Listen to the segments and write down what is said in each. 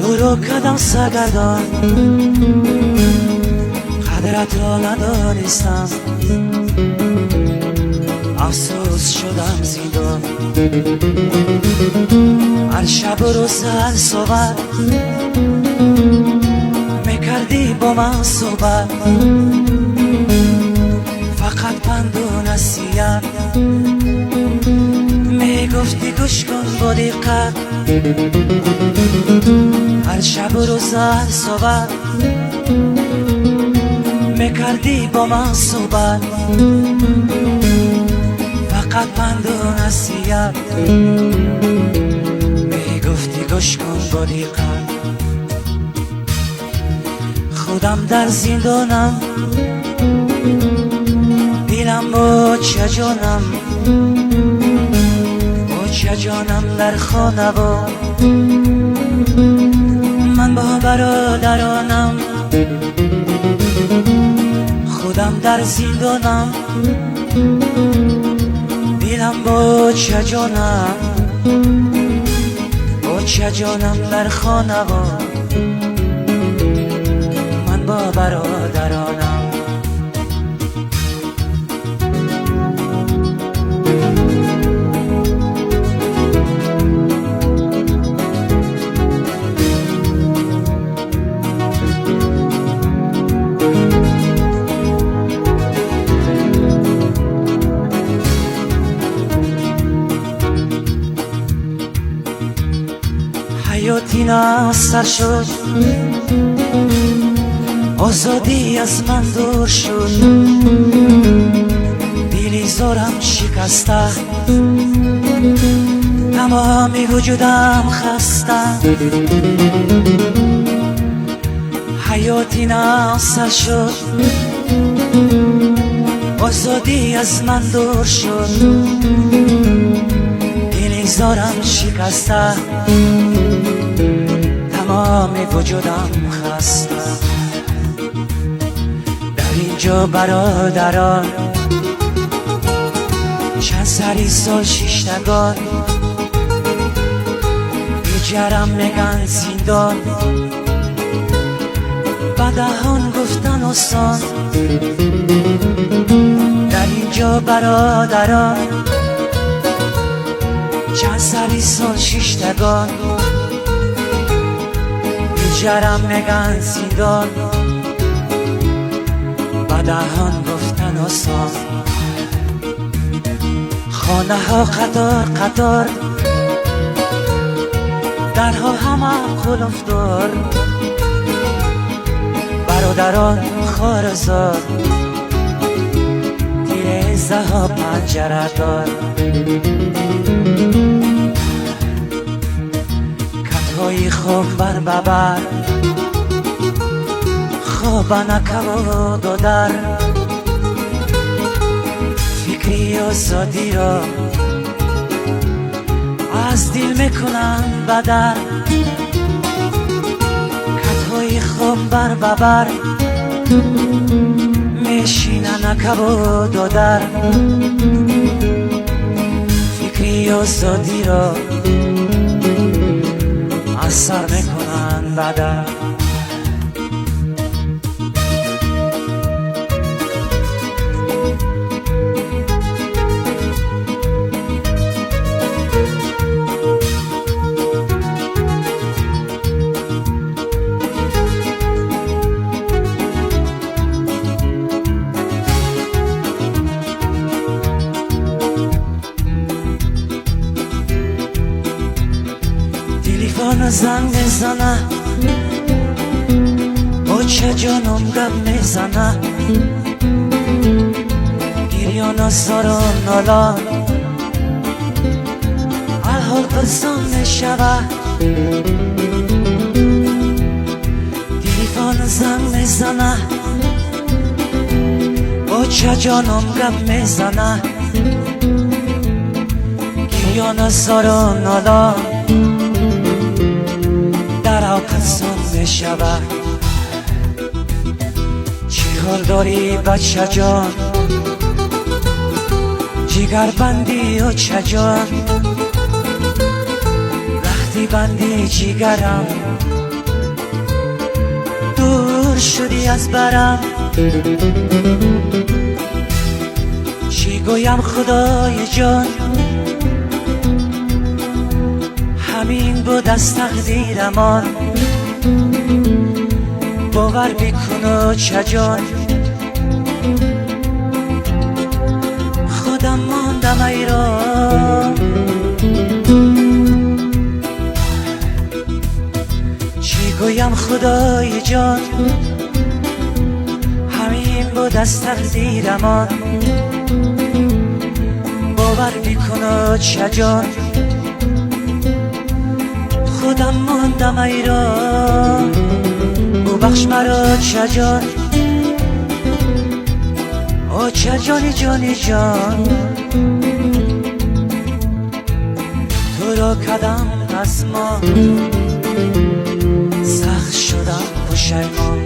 دورو کدم سرگردان قدرت را ندانستم افسوس شدم زندان هر شب و روز هر صبح میکردی با من صحبت فقط پند و نصیحت میگفتی گوش کن با دقت هر شب و روز هر صبح میکردی با من صحبت فقط پند و نصیحت میگفتی گوش کن با دقت خودم در زندانم دیلم با چه جانم با چه جانم در خانه و من با برادرانم خودم در زندانم دیلم با چه جانم با چه جانم در خانه و من با برادرانم حیاتی ناصر شد آزادی از من دور شد دیلی زارم شکسته تمامی وجودم خسته حیاتی ناصر شد آزادی از من دور شد دیلی زارم شکسته تمامی وجودم خسته در اینجا برادران چند سری سال شیشتگان بیجرم میگن زندان بدهان گفتن آسان در اینجا برادران چند سری سال شیشتگان بیجرم میگن زندان بدهان گفتن آسان خانه ها قطار قطار درها همه قلف دار برادران خارزار تیرزه ها پنجره دار کتهای خوب بر ببر خواب نکو دادر فکری آزادی را از دل میکنن بدر کتهای خوب بر ببر میشینن نکو دادر فکری آزادی را از سر میکنن بدر تلفن زنگ میزنه با چه جانم گپ میزنه گریان زار و نالان الحال پرسان میشوه تلفن زنگ میزنه با چه جانم گپ میزنه گریان زار و نالان در پرسان میشوه چی حال داری بچه جان جگر بندی و چه جان میبندی جیگرم، دور شدی از برم. چی گویم خدای جان، همین بود از تقدیرمان. باور بیکن چه جان، خودم ماندم ایران. چی گویم خدای جان، همین بود از تقدیرمان. باور بیکن چه جان، خودم ماندم ایران. ببخش مرا چه جان، او چه جانی جانی جان. تو را کدم از ما، سخت شدم پشیمان.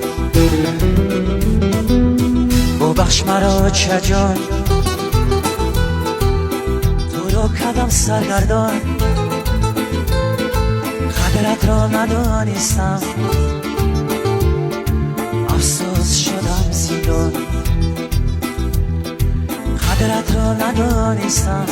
ببخش مرا چه جان، تو را کدم سرگردان. قدرت را ندانستم، افسوس شدم زندان. قدرت را ندانستم،